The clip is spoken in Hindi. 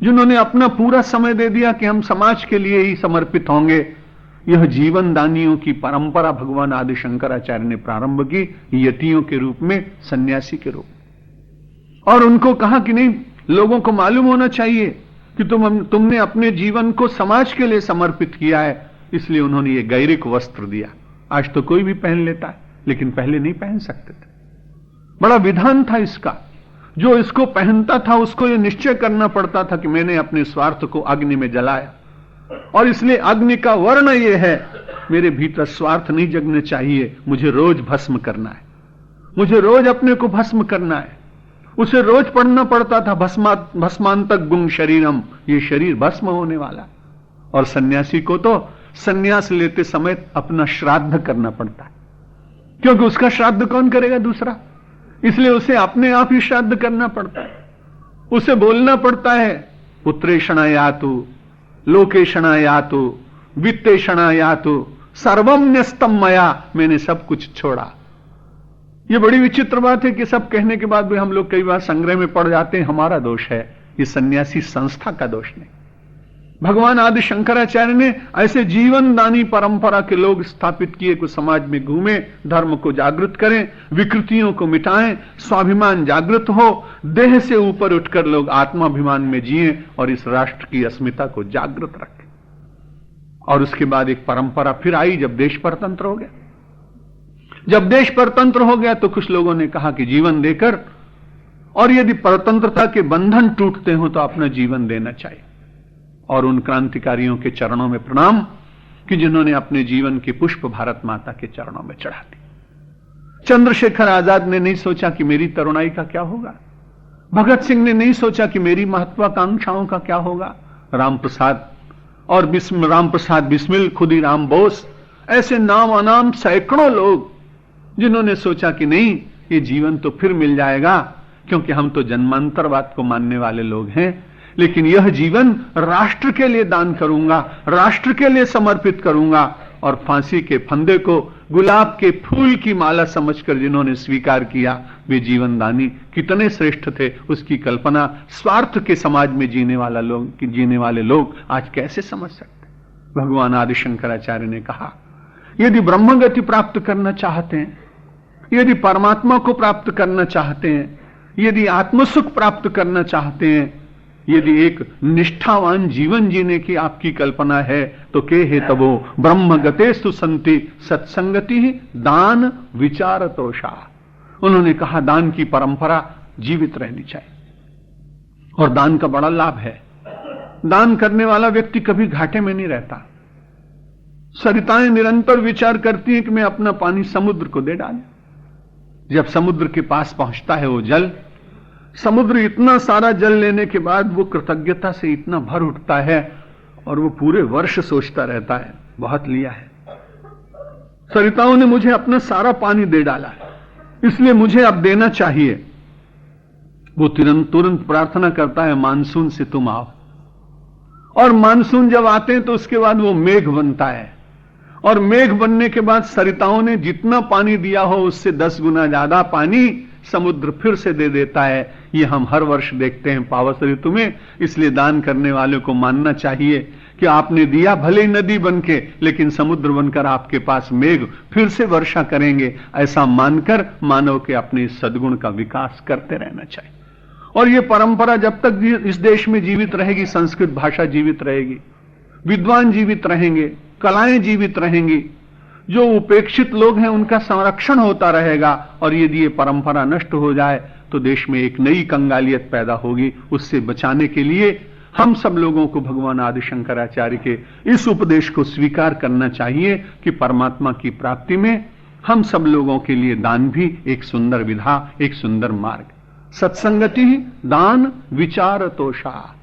जिन्होंने अपना पूरा समय दे दिया कि हम समाज के लिए ही समर्पित होंगे। यह जीवन दानियों की परंपरा भगवान आदि शंकराचार्य ने प्रारंभ की, यतियों के रूप में, सन्यासी के रूप में। और उनको कहा कि नहीं, लोगों को मालूम होना चाहिए कि तुमने अपने जीवन को समाज के लिए समर्पित किया है, इसलिए उन्होंने ये गैरिक वस्त्र दिया। आज तो कोई भी पहन लेता है, लेकिन पहले नहीं पहन सकते थे। बड़ा विधान था इसका। जो इसको पहनता था उसको ये निश्चय करना पड़ता था कि मैंने अपने स्वार्थ को अग्नि में जलाया, और इसलिए अग्नि का वर्ण ये है, मेरे भीतर स्वार्थ नहीं जगने चाहिए, मुझे रोज भस्म करना है, मुझे रोज अपने को भस्म करना है। उसे रोज पढ़ना पड़ता था भस्मांतक गुंग शरीरम, ये शरीर भस्म होने वाला। और सन्यासी को तो सन्यास लेते समय अपना श्राद्ध करना पड़ता है, क्योंकि उसका श्राद्ध कौन करेगा? दूसरा। इसलिए उसे अपने आप ही श्राद्ध करना पड़ता है। उसे बोलना पड़ता है, पुत्रेषणा यातु, लोकेषणा यातु, वित्तेषणा यातु, सर्वम न्यस्तम मया, मैंने सब कुछ छोड़ा। यह बड़ी विचित्र बात है कि सब कहने के बाद भी हम लोग कई बार संग्रह में पड़ जाते हैं, हमारा दोष है। ये सन्यासी संस्था का दोष नहीं। भगवान आदि शंकराचार्य ने ऐसे जीवनदानी परंपरा के लोग स्थापित किए कि समाज में घूमे, धर्म को जागृत करें, विकृतियों को मिटाएं, स्वाभिमान जागृत हो, देह से ऊपर उठकर लोग आत्माभिमान में जिए और इस राष्ट्र की अस्मिता को जागृत रखें। और उसके बाद एक परंपरा फिर आई जब देश परतंत्र हो गया। जब देश परतंत्र हो गया तो कुछ लोगों ने कहा कि जीवन देकर, और यदि परतंत्रता के बंधन टूटते हो तो अपना जीवन देना चाहिए। और उन क्रांतिकारियों के चरणों में प्रणाम कि जिन्होंने अपने जीवन के पुष्प भारत माता के चरणों में चढ़ा दी। चंद्रशेखर आजाद ने नहीं सोचा कि मेरी तरुणाई का क्या होगा। भगत सिंह ने नहीं सोचा कि मेरी महत्वाकांक्षाओं का क्या होगा। राम प्रसाद और राम प्रसाद बिस्मिल, खुदीराम बोस, ऐसे नाम अनाम सैकड़ों लोग जिन्होंने सोचा कि नहीं, ये जीवन तो फिर मिल जाएगा, क्योंकि हम तो जन्मांतरवाद को मानने वाले लोग हैं, लेकिन यह जीवन राष्ट्र के लिए दान करूंगा, राष्ट्र के लिए समर्पित करूंगा। और फांसी के फंदे को गुलाब के फूल की माला समझकर जिन्होंने स्वीकार किया, वे जीवनदानी कितने श्रेष्ठ थे, उसकी कल्पना स्वार्थ के समाज में जीने वाले लोग आज कैसे समझ सकते। भगवान आदि शंकराचार्य ने कहा, यदि ब्रह्मगति प्राप्त करना चाहते हैं, यदि परमात्मा को प्राप्त करना चाहते हैं, यदि आत्मसुख प्राप्त करना चाहते हैं, यदि एक निष्ठावान जीवन जीने की आपकी कल्पना है, तो के हे तबो ब्रह्मगतेस्तु संति सत्संगति ही दान विचार तोषा। उन्होंने कहा दान की परंपरा जीवित रहनी चाहिए। और दान का बड़ा लाभ है। दान करने वाला व्यक्ति कभी घाटे में नहीं रहता। सरिताएं निरंतर विचार करती हैं कि मैं अपना पानी समुद्र को दे डालूं। जब समुद्र के पास पहुंचता है वो जल, समुद्र इतना सारा जल लेने के बाद वो कृतज्ञता से इतना भर उठता है और वो पूरे वर्ष सोचता रहता है, बहुत लिया है, सरिताओं ने मुझे अपना सारा पानी दे डाला है, इसलिए मुझे अब देना चाहिए। वो तुरंत प्रार्थना करता है, मानसून से तुम आओ। और मानसून जब आते हैं तो उसके बाद वो मेघ बनता है, और मेघ बनने के बाद सरिताओं ने जितना पानी दिया हो उससे 10 गुना ज्यादा पानी समुद्र फिर से दे देता है। ये हम हर वर्ष देखते हैं पावस ऋतु में। इसलिए दान करने वालों को मानना चाहिए कि आपने दिया भले ही नदी बनके, लेकिन समुद्र बनकर आपके पास मेघ फिर से वर्षा करेंगे। ऐसा मानकर मानव के अपने सद्गुण का विकास करते रहना चाहिए। और ये परंपरा जब तक इस देश में जीवित रहेगी, संस्कृत भाषा जीवित रहेगी, विद्वान जीवित रहेंगे, कलाएं जीवित रहेंगी, जो उपेक्षित लोग हैं उनका संरक्षण होता रहेगा। और यदि ये परंपरा नष्ट हो जाए तो देश में एक नई कंगालियत पैदा होगी। उससे बचाने के लिए हम सब लोगों को भगवान आदि शंकराचार्य के इस उपदेश को स्वीकार करना चाहिए कि परमात्मा की प्राप्ति में हम सब लोगों के लिए दान भी एक सुंदर विधा, एक सुंदर मार्ग। सत्संगति दान विचार तोषा।